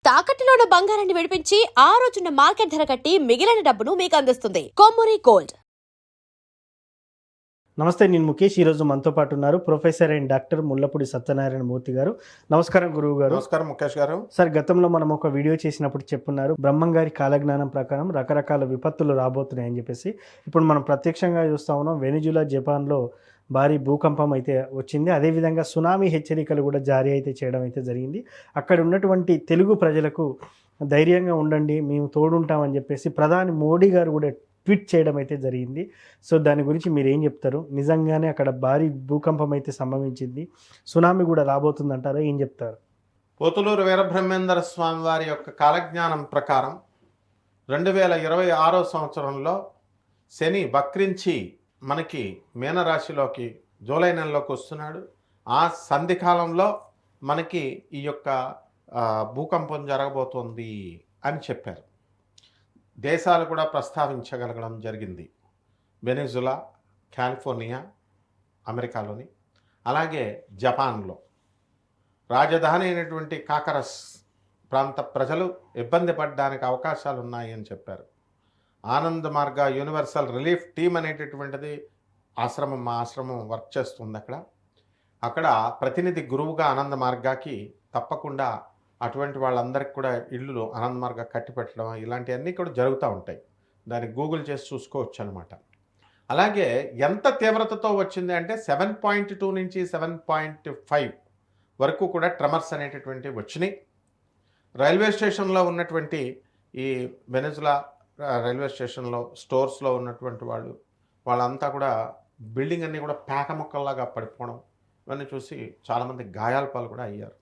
తాకట్టులో ఉన్న బంగారాన్ని విడిపించి ఆ రోజున్న మార్కెట్ ధర కట్టి మిగిలిన డబ్బును మీకు అందిస్తుంది కొమ్మూరి గోల్డ్. నమస్తే, నేను ముఖేష్. ఈరోజు మనతో పాటు ఉన్నారు professor and doctor Mullapudi Satyanarayana Murthy garu. నమస్కారం గురువు గారు. నమస్కారం ముఖేష్ గారు. సార్, గతంలో మనం ఒక వీడియో చేసినప్పుడు చెప్పున్నారు, బ్రహ్మం గారి కాలజ్ఞానం ప్రకారం రకరకాల విపత్తులు రాబోతున్నాయని చెప్పేసి. ఇప్పుడు మనం ప్రత్యక్షంగా చూస్తా ఉన్నాం, వెనిజులా జపాన్లో భారీ భూకంపం అయితే వచ్చింది. అదేవిధంగా సునామీ హెచ్చరికలు కూడా జారీ అయితే చేయడం అయితే జరిగింది. అక్కడ ఉన్నటువంటి తెలుగు ప్రజలకు ధైర్యంగా ఉండండి, మేము తోడుంటామని చెప్పేసి ప్రధాని మోడీ గారు కూడా ట్వీట్ చేయడం అయితే జరిగింది. సో దాని గురించి మీరు ఏం చెప్తారు? నిజంగానే అక్కడ భారీ భూకంపం అయితే సంభవించింది, సునామీ కూడా రాబోతుంది అంటారా? ఏం చెప్తారు? పోతులూరు వీరబ్రహ్మేంద్ర స్వామి వారి యొక్క కాలజ్ఞానం ప్రకారం 2026 సంవత్సరంలో శని వక్రించి మనకి మీనరాశిలోకి జూలై నెలలోకి వస్తున్నాడు. ఆ సంధికాలంలో మనకి ఈ యొక్క భూకంపం జరగబోతోంది అని చెప్పారు. దేశాలు కూడా ప్రస్తావించగలగడం జరిగింది. వెనిజులా, కాలిఫోర్నియా అమెరికాలోని, అలాగే జపాన్లో రాజధాని అయినటువంటి కాకరస్ ప్రాంత ప్రజలు ఇబ్బంది పడడానికి అవకాశాలు ఉన్నాయి అని చెప్పారు. ఆనంద్ మార్గ యూనివర్సల్ రిలీఫ్ టీమ్ అనేటటువంటిది మా ఆశ్రమం వర్క్ చేస్తుంది. అక్కడ ప్రతినిధి గురువుగా ఆనంద్ మార్గాకి తప్పకుండా అటువంటి వాళ్ళందరికీ కూడా ఇళ్ళు ఆనంద్ మార్గ కట్టి పెట్టడం ఇలాంటివన్నీ కూడా జరుగుతూ ఉంటాయి. దాన్ని గూగుల్ చేసి చూసుకోవచ్చు అనమాట. అలాగే ఎంత తీవ్రతతో వచ్చింది అంటే 7.2 నుంచి 7.5 వరకు కూడా ట్రెమర్స్ అనేటటువంటి వచ్చినాయి. రైల్వే స్టేషన్లో ఉన్నటువంటి ఈ వెనిజులా రైల్వే స్టేషన్లో స్టోర్స్లో ఉన్నటువంటి వాళ్ళంతా కూడా బిల్డింగ్ అన్నీ కూడా పేక మొక్కల్లాగా పడిపోవడం ఇవన్నీ చూసి చాలామంది గాయాల పాలు కూడా అయ్యారు.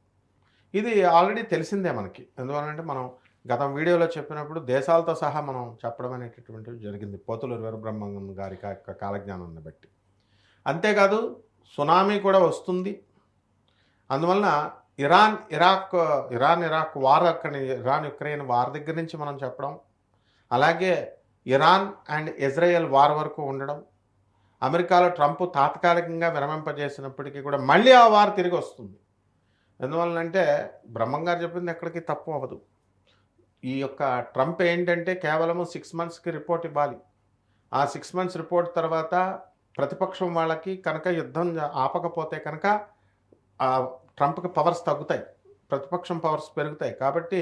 ఇది ఆల్రెడీ తెలిసిందే మనకి. ఎందువల్లంటే మనం గత వీడియోలో చెప్పినప్పుడు దేశాలతో సహా మనం చెప్పడం అనేటటువంటిది జరిగింది పోతులూరు వీరబ్రహ్మం గారి యొక్క కాలజ్ఞానాన్ని బట్టి. అంతేకాదు సునామీ కూడా వస్తుంది. అందువలన Iran Iraq war, Iran Ukraine war దగ్గర నుంచి మనం చెప్పడం, అలాగే ఇరాన్ అండ్ ఇజ్రాయెల్ వార్ వరకు ఉండడం, అమెరికాలో ట్రంప్ తాత్కాలికంగా విరమింపజేసినప్పటికీ కూడా మళ్ళీ ఆ వార్ తిరిగి వస్తుంది. ఎందువలనంటే బ్రహ్మం గారు చెప్పింది ఎక్కడికి తప్పు అవ్వదు. ఈ యొక్క ట్రంప్ ఏంటంటే కేవలము 6 మంత్స్కి రిపోర్ట్ ఇవ్వాలి. ఆ 6 మంత్స్ రిపోర్ట్ తర్వాత ప్రతిపక్షం వాళ్ళకి కనుక యుద్ధం ఆపకపోతే కనుక ట్రంప్కి పవర్స్ తగ్గుతాయి, ప్రతిపక్షం పవర్స్ పెరుగుతాయి. కాబట్టి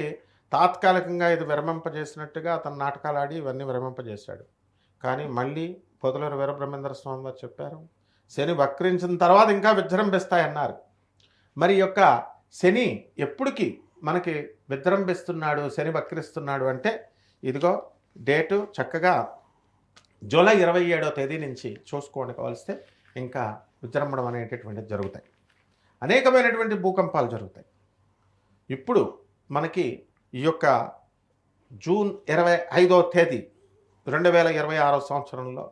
తాత్కాలికంగా ఇది విరమింపజేసినట్టుగా అతను నాటకాలు ఆడి ఇవన్నీ విరమింపజేశాడు. కానీ మళ్ళీ పోతులూరు వీరబ్రహ్మేంద్ర స్వామి వారు చెప్పారు, శని వక్రించిన తర్వాత ఇంకా విజృంభిస్తాయన్నారు. మరి యొక్క శని ఎప్పటికి మనకి విజృంభిస్తున్నాడు, శని వక్రిస్తున్నాడు అంటే ఇదిగో డేటు చక్కగా జూలై 27వ తేదీ నుంచి చూసుకోండి. కావలిస్తే ఇంకా విజృంభణం అనేటటువంటిది జరుగుతాయి. అనేకమైనటువంటి భూకంపాలు జరుగుతాయి. ఇప్పుడు మనకి ఈ యొక్క జూన్ 25వ తేదీ 2026 సంవత్సరంలో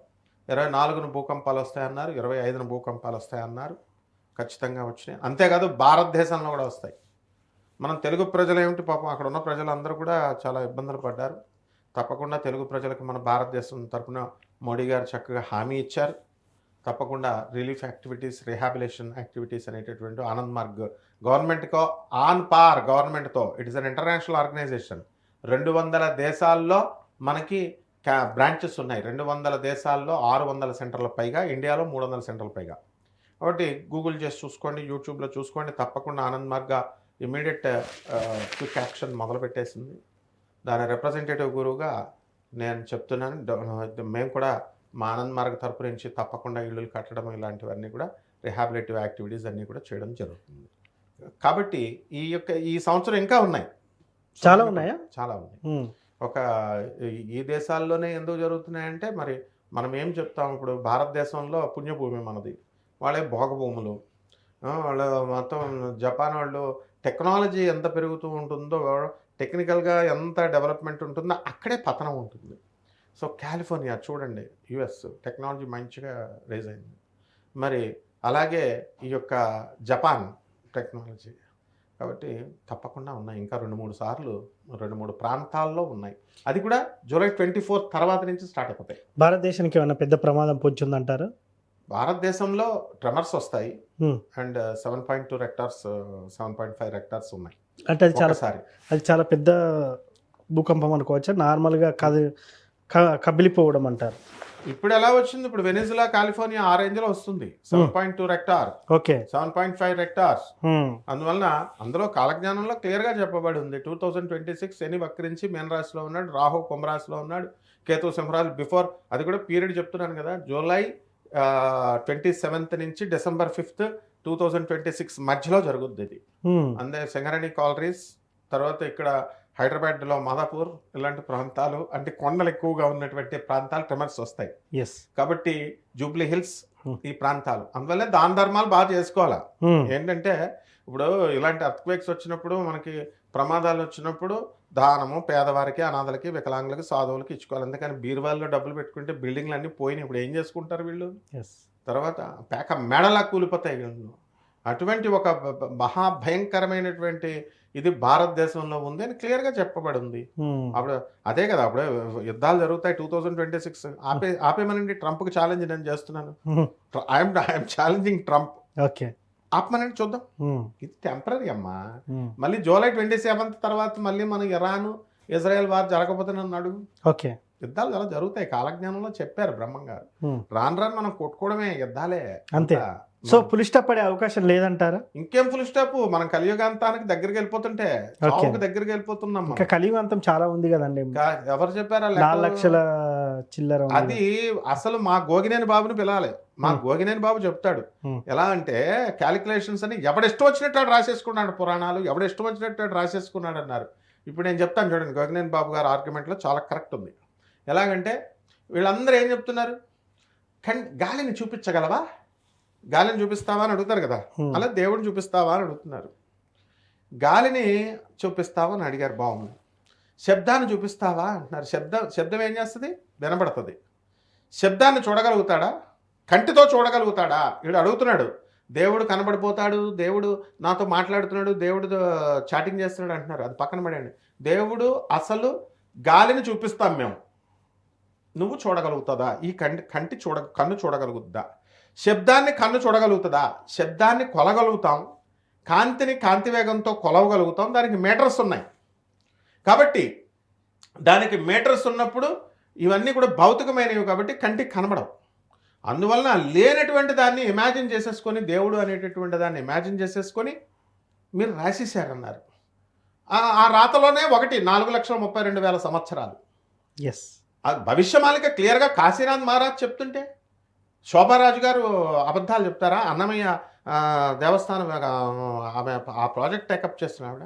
24న భూకంపాలు వస్తాయన్నారు, 25న భూకంపాలు వస్తాయన్నారు. ఖచ్చితంగా వచ్చినాయి. అంతేకాదు భారతదేశంలో కూడా వస్తాయి. మనం తెలుగు ప్రజలు ఏమిటి పాపం, అక్కడ ఉన్న ప్రజలందరూ కూడా చాలా ఇబ్బందులు పడ్డారు. తప్పకుండా తెలుగు ప్రజలకు మన భారతదేశం తరఫున మోడీ గారు చక్కగా హామీ ఇచ్చారు. తప్పకుండా రిలీఫ్ యాక్టివిటీస్, రిహాబిలేషన్ యాక్టివిటీస్ అనేటటువంటి ఆనంద్ మార్గ్ గవర్నమెంట్కో ఆన్ పార్ గవర్నమెంట్తో, it is an international organisation. 200 దేశాల్లో మనకి బ్రాంచెస్ ఉన్నాయి. 200 దేశాల్లో 600 సెంటర్ల పైగా, ఇండియాలో 300 సెంటర్ల పైగా. కాబట్టి గూగుల్ చేసి చూసుకోండి, యూట్యూబ్లో చూసుకోండి. తప్పకుండా ఆనంద్ మార్గ ఇమ్మీడియట్ క్విక్ యాక్షన్ మొదలుపెట్టేసింది. దాని రిప్రజెంటేటివ్ గురువుగా నేను చెప్తున్నాను. మేము కూడా మా ఆనంద్ మార్గ తరపు నుంచి తప్పకుండా ఇళ్ళు కట్టడం ఇలాంటివన్నీ కూడా రిహాబిలేటివ్ యాక్టివిటీస్ అన్నీ కూడా చేయడం జరుగుతుంది. కాబట్టి ఈ సంవత్సరం ఇంకా ఉన్నాయి, చాలా ఉన్నాయా? చాలా ఉన్నాయి. ఈ దేశాల్లోనే ఎందుకు జరుగుతున్నాయంటే మరి మనం ఏం చెప్తాం, ఇప్పుడు భారతదేశంలో పుణ్యభూమి మనది, వాళ్ళే భోగభూములు. వాళ్ళు మొత్తం జపాన్ వాళ్ళు టెక్నాలజీ ఎంత పెరుగుతూ ఉంటుందో, టెక్నికల్గా ఎంత డెవలప్మెంట్ ఉంటుందో అక్కడే పతనం ఉంటుంది. సో కాలిఫోర్నియా చూడండి, యుఎస్ టెక్నాలజీ మంచిగా రేజ్ అయింది. మరి అలాగే ఈ యొక్క జపాన్ టెక్నాలజీ. కాబట్టి తప్పకుండా ఉన్నాయి. ఇంకా 2-3 సార్లు 2-3 ప్రాంతాల్లో ఉన్నాయి. అది కూడా జూలై 24 తర్వాత నుంచి స్టార్ట్ అయిపోతాయి. భారతదేశానికి ఏమైనా పెద్ద ప్రమాదం పొందుతుందంటారు? భారతదేశంలో ట్రెమర్స్ వస్తాయి అండ్ 7.2 రెక్టార్స్ 7.5 రెక్టార్స్ ఉన్నాయి. అంటే ఒకసారి అది చాలా పెద్ద భూకంపం అనుకోవచ్చా, నార్మల్గా కదిలిపోవడం అంటారు? ఇప్పుడు ఎలా వచ్చింది, ఇప్పుడు వెనిజులా కాలిఫోర్నియా ఆ రేంజ్ లో వస్తుంది. 7.2 రెక్టార్, ఓకే, 7.5 రెక్టార్స్. అందువలన అందులో కాలజ్ఞానంలో క్లియర్ గా చెప్పబడి ఉంది 2026 శని వక్రించి మీనరాశిలో ఉన్నాడు, రాహు కుంభరాశిలో ఉన్నాడు, కేతు సింహరాశి. బిఫోర్ అది కూడా పీరియడ్ చెప్తున్నాను కదా, జూలై 27th నుంచి డిసెంబర్ 5th 2026 మధ్యలో జరుగుద్ది ఇది. అందే సింగరణి కాలరీస్, తర్వాత ఇక్కడ హైదరాబాద్లో మాదాపూర్ ఇలాంటి ప్రాంతాలు, అంటే కొండలు ఎక్కువగా ఉన్నటువంటి ప్రాంతాలు ట్రెమర్స్ వస్తాయి. ఎస్, కాబట్టి జూబ్లీ హిల్స్ ఈ ప్రాంతాలు, అందువల్ల దాన ధర్మాలు బాగా చేసుకోవాలా. ఏంటంటే ఇప్పుడు ఇలాంటి అర్త్క్వేక్స్ వచ్చినప్పుడు, మనకి ప్రమాదాలు వచ్చినప్పుడు దానము పేదవారికి, అనాథలకి, వికలాంగులకి, సాధువులకి ఇచ్చుకోవాలి. అందుకని బీరువాల్లో డబ్బులు పెట్టుకుంటే బిల్డింగ్లు అన్నీ పోయినాయి. ఇప్పుడు ఏం చేసుకుంటారు వీళ్ళు? తర్వాత పేక మెడలా కూలిపోతాయి వీళ్ళు. అటువంటి ఒక మహాభయంకరమైనటువంటి ఇది భారతదేశంలో ఉంది అని క్లియర్గా చెప్పబడి ఉంది. అప్పుడు అదే కదా, అప్పుడే యుద్ధాలు జరుగుతాయి 2026. ఆపేమనండి, ట్రంప్కి ఛాలెంజ్ నేను చేస్తున్నాను. I'm challenging Trump. ఓకే, ఆపమనండి చూద్దాం. ఇది టెంపరీ అమ్మా. మళ్ళీ జూలై 27th తర్వాత మళ్ళీ మన ఇరాన్ ఇజ్రాయెల్ వార్ జరగకపోతే నన్ను అడుగు. ఓకే, యుద్ధాలు చాలా జరుగుతాయి, కాలజ్ఞానంలో చెప్పారు బ్రహ్మం గారు. రాను రాను మనం కొట్టుకోవడమే యుద్ధాలే అంతే. సో ఫుల్ స్టాప్ పడే అవకాశం లేదంటారా? ఇంకేం ఫుల్ స్టాప్, మనం కలియుగాంతానికి దగ్గరికి వెళ్ళిపోతుంటే, చావుకి దగ్గరికి వెళ్ళిపోతున్నాం. ఇంకా కలియుగాంతం చాలా ఉంది కదండి. ఎవరు చెప్పారా? 4 లక్షల చిల్లర. అది అసలు మా గోగినేని బాబుని పిలాలి. మా గోగినేని బాబు చెప్తాడు. ఎలా అంటే క్యాలిక్యులేషన్స్ అని ఎవడిష్టం వచ్చినట్టు రాసేసుకున్నాడు, పురాణాలు ఎవడిష్టం వచ్చినట్టు రాసేసుకున్నాడు అన్నారు. ఇప్పుడు నేను చెప్తాను చూడండి, గోగినేని బాబు గారు ఆర్గ్యుమెంట్లో చాలా కరెక్ట్ ఉంది. ఎలాగంటే వీళ్ళందరూ ఏం చెప్తున్నారు, గాలిని చూపించగలవా, గాలిని చూపిస్తావా అని అడుగుతారు కదా, అలా దేవుడిని చూపిస్తావా అని అడుగుతున్నారు. గాలిని చూపిస్తావా అని అడిగారు, బాగుంది. శబ్దాన్ని చూపిస్తావా అంటున్నారు. శబ్దం ఏం చేస్తుంది? వినబడుతుంది. శబ్దాన్ని చూడగలుగుతాడా? కంటితో చూడగలుగుతాడా? వీడు అడుగుతున్నాడు. దేవుడు కనబడిపోతాడు, దేవుడు నాతో మాట్లాడుతున్నాడు, దేవుడు చాటింగ్ చేస్తున్నాడు అంటున్నారు. అది పక్కన పడండి. దేవుడు అసలు గాలిని చూపిస్తాం మేము, నువ్వు చూడగలుగుతుందా? ఈ కన్ను చూడగలుగుతుందా? శబ్దాన్ని కన్ను చూడగలుగుతుందా? శబ్దాన్ని కొలగలుగుతాం, కాంతిని కాంతి వేగంతో కొలవగలుగుతాం. దానికి మీటర్స్ ఉన్నాయి. కాబట్టి దానికి మీటర్స్ ఉన్నప్పుడు ఇవన్నీ కూడా భౌతికమైనవి కాబట్టి కంటికి కనబడవు. అందువలన లేనటువంటి దాన్ని ఇమాజిన్ చేసేసుకొని, దేవుడు అనేటటువంటి దాన్ని ఇమాజిన్ చేసేసుకొని మీరు రాసేసారన్నారు. ఆ రాతలోనే 4,32,000 సంవత్సరాలు. ఎస్, భవిష్యమాలిక క్లియర్గా కాశీనాథ్ మహారాజ్ చెప్తుంటే శోభారాజు గారు అబద్ధాలు చెప్తారా? అన్నమయ్య దేవస్థానం ఆమె ఆ ప్రాజెక్ట్ టేకప్ చేస్తున్న ఆవిడ,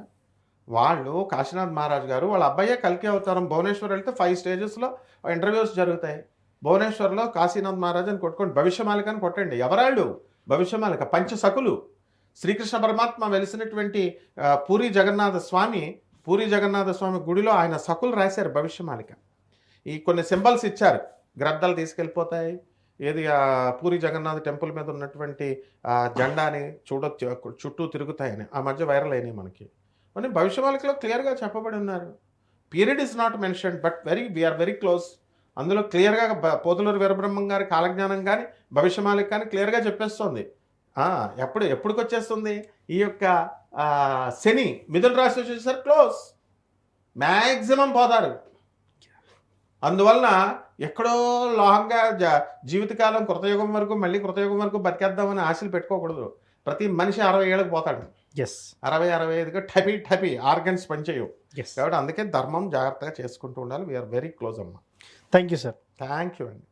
వాళ్ళు కాశీనాథ్ మహారాజ్ గారు వాళ్ళ అబ్బాయే కల్కి అవతారం. భువనేశ్వర్ వెళ్తే 5 స్టేజెస్లో ఇంటర్వ్యూస్ జరుగుతాయి. భువనేశ్వర్లో కాశీనాథ్ మహారాజ్ అని కొట్టుకోండి, భవిష్యమాలిక అని కొట్టండి. ఎవరాళ్ళు? భవిష్యమాలిక పంచసకులు. శ్రీకృష్ణ పరమాత్మ వెలిసినటువంటి పూరి జగన్నాథ స్వామి గుడిలో ఆయన సకులు రాశారు భవిష్యమాలిక. ఈ కొన్ని సింబల్స్ ఇచ్చారు, గ్రద్దలు తీసుకెళ్ళిపోతాయి, ఏది పూరి జగన్నాథ్ టెంపుల్ మీద ఉన్నటువంటి జెండాని చుట్టూ తిరుగుతాయని ఆ మధ్య వైరల్ అయినాయి మనకి. అని భవిష్యమాలికలో క్లియర్గా చెప్పబడి ఉన్నారు. Period is not mentioned, but we are very close. అందులో క్లియర్గా పోతులూరు వీరబ్రహ్మం గారి కాలజ్ఞానం కానీ భవిష్యమాలిక కానీ క్లియర్గా చెప్పేస్తుంది. ఎప్పటికి వచ్చేస్తుంది ఈ యొక్క శని మిథున రాశి వచ్చేసరికి క్లోజ్, మ్యాక్సిమం పోతారు. అందువలన ఎక్కడో లాంగ్గా జీవితకాలం కృతయుగం వరకు, మళ్ళీ కృతయుగం వరకు బతికేద్దామని ఆశలు పెట్టుకోకూడదు. ప్రతి మనిషి 60 ఏళ్ళకి పోతాడు. 60-65గా టపీ ఆర్గన్స్ పనిచేయవు. కాబట్టి అందుకే ధర్మం జాగ్రత్తగా చేసుకుంటూ ఉండాలి. వీఆర్ వెరీ క్లోజ్ అమ్మా. Thank you sir. Thank you అండి.